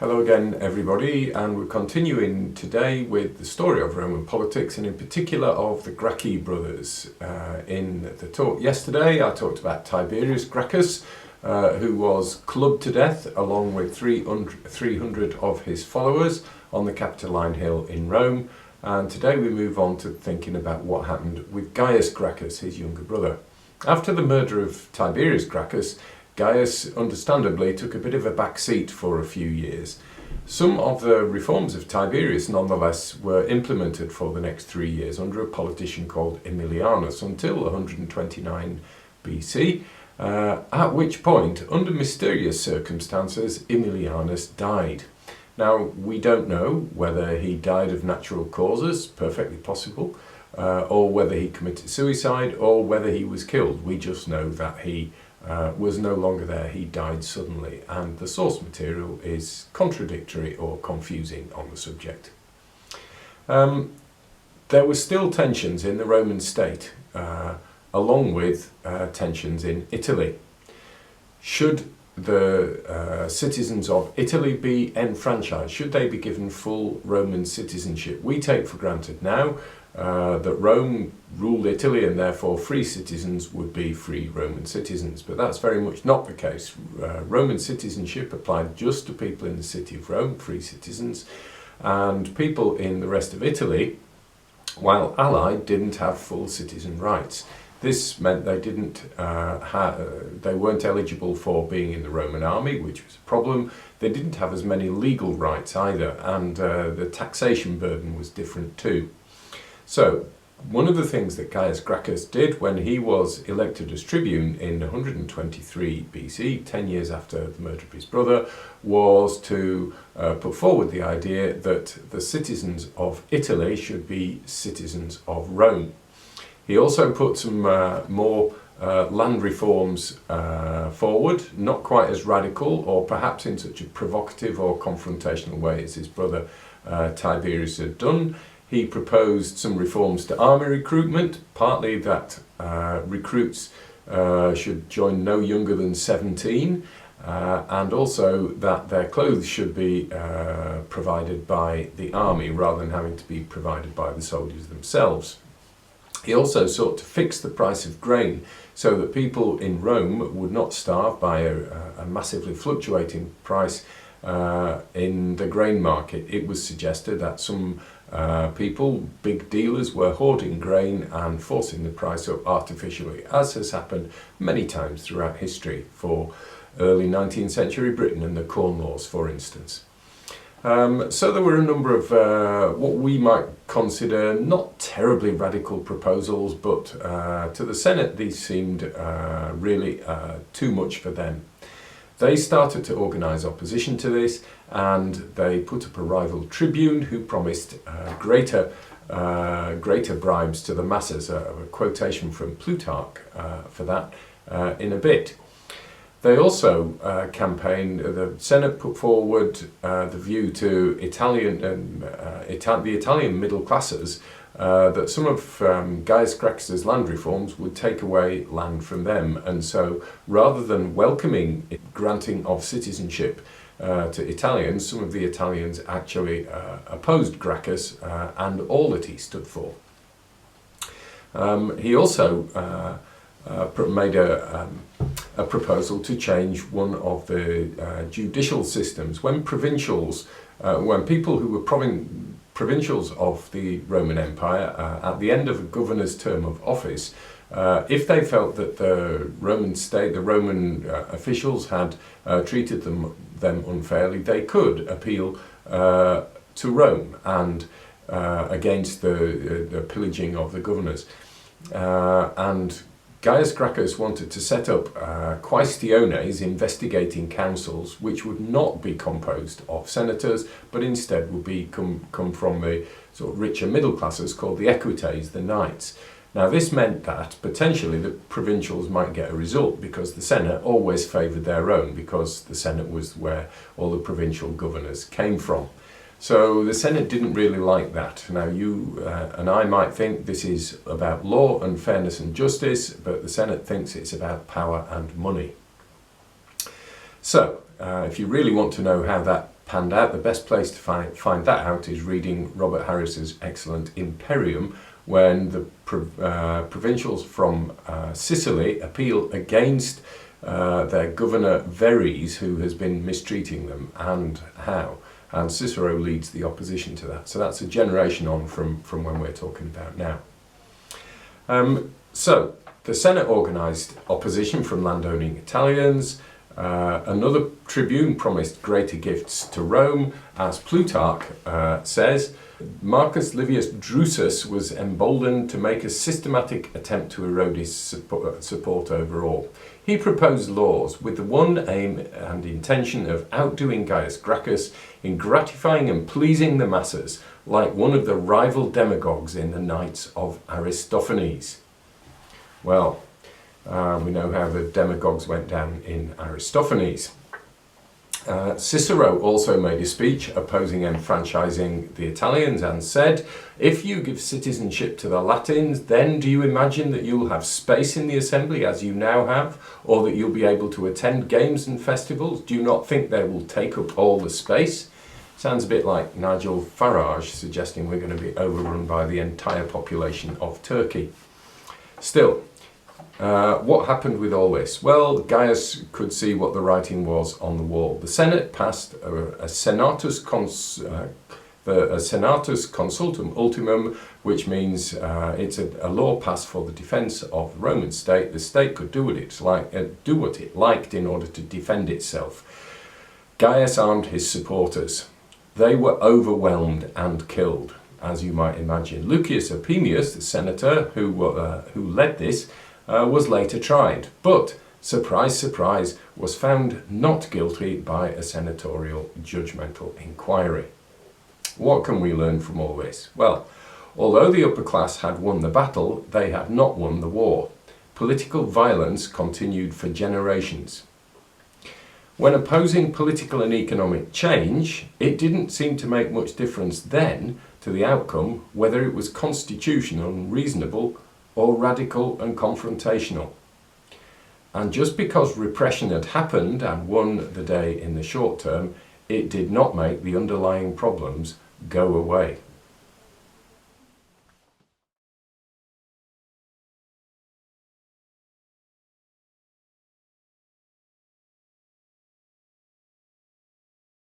Hello again everybody, and we're continuing today with the story of Roman politics and in particular of the Gracchi brothers. In the talk yesterday I talked about Tiberius Gracchus, who was clubbed to death along with 300 of his followers on the Capitoline Hill in Rome, and today we move on to thinking about what happened with Gaius Gracchus, his younger brother. After the murder of Tiberius Gracchus, Gaius understandably took a bit of a back seat for a few years. Some of the reforms of Tiberius nonetheless were implemented for the next 3 years under a politician called Aemilianus until 129 BC, at which point, under mysterious circumstances, Aemilianus died. Now, we don't know whether he died of natural causes, perfectly possible, or whether he committed suicide or whether he was killed. We just know that he was no longer there. He died suddenly, and the source material is contradictory or confusing on the subject. There were still tensions in the Roman state, along with tensions in Italy. Should the citizens of Italy be enfranchised? Should they be given full Roman citizenship? We take for granted now that Rome ruled Italy and therefore free citizens would be free Roman citizens, but that's very much not the case. Roman citizenship applied just to people in the city of Rome, free citizens, and people in the rest of Italy, while allied, didn't have full citizen rights. This meant they they weren't eligible for being in the Roman army, which was a problem. They didn't have as many legal rights either, and the taxation burden was different too. So, one of the things that Gaius Gracchus did when he was elected as tribune in 123 BC, 10 years after the murder of his brother, was to put forward the idea that the citizens of Italy should be citizens of Rome. He also put some more land reforms forward, not quite as radical or perhaps in such a provocative or confrontational way as his brother Tiberius had done. He proposed some reforms to army recruitment, partly that recruits should join no younger than 17, and also that their clothes should be provided by the army rather than having to be provided by the soldiers themselves. He also sought to fix the price of grain so that people in Rome would not starve by a massively fluctuating price in the grain market. It was suggested that some people, big dealers, were hoarding grain and forcing the price up artificially, as has happened many times throughout history for early 19th century Britain and the Corn Laws, for instance. So there were a number of what we might consider not terribly radical proposals, but to the Senate these seemed really too much for them. They started to organise opposition to this, and they put up a rival tribune who promised greater bribes to the masses. A quotation from Plutarch for that in a bit. They also the Senate put forward the view to the Italian middle classes that some of Gaius Gracchus's land reforms would take away land from them, and so rather than welcoming granting of citizenship to Italians, some of the Italians actually opposed Gracchus and all that he stood for. He also made a proposal to change one of the judicial systems. When people who were provincials of the Roman Empire, at the end of a governor's term of office, if they felt that the Roman state, the Roman officials had treated them unfairly, they could appeal to Rome and against the pillaging of the governors. And Gaius Gracchus wanted to set up quaestiones, investigating councils, which would not be composed of senators, but instead would come from the sort of richer middle classes called the equites, the knights. Now this meant that potentially the provincials might get a result because the Senate always favoured their own, because the Senate was where all the provincial governors came from. So the Senate didn't really like that. Now you and I might think this is about law and fairness and justice, but the Senate thinks it's about power and money. So if you really want to know how that panned out. The best place to find that out is reading Robert Harris's excellent Imperium, when the provincials from Sicily appeal against their governor Verres, who has been mistreating them, and how. And Cicero leads the opposition to that. So that's a generation on from when we're talking about now. So the Senate organised opposition from landowning Italians. Another tribune promised greater gifts to Rome. As Plutarch says, Marcus Livius Drusus was emboldened to make a systematic attempt to erode his support overall. He proposed laws with the one aim and intention of outdoing Gaius Gracchus in gratifying and pleasing the masses, like one of the rival demagogues in the Knights of Aristophanes. Well, we know how the demagogues went down in Aristophanes. Cicero also made a speech opposing enfranchising the Italians and said, "If you give citizenship to the Latins, then do you imagine that you'll have space in the assembly as you now have, or that you'll be able to attend games and festivals? Do you not think they will take up all the space?" Sounds a bit like Nigel Farage suggesting we're going to be overrun by the entire population of Turkey. Still, what happened with all this? Well, Gaius could see what the writing was on the wall. The Senate passed a Senatus Consultum Ultimum, which means it's a law passed for the defence of the Roman state. The state could do what it liked in order to defend itself. Gaius armed his supporters. They were overwhelmed and killed, as you might imagine. Lucius Opimius, the senator who led this, was later tried, but, surprise, surprise, was found not guilty by a senatorial judgmental inquiry. What can we learn from all this? Well, although the upper class had won the battle, they had not won the war. Political violence continued for generations. When opposing political and economic change, it didn't seem to make much difference then to the outcome, whether it was constitutional and reasonable or radical and confrontational. And just because repression had happened and won the day in the short term, it did not make the underlying problems go away.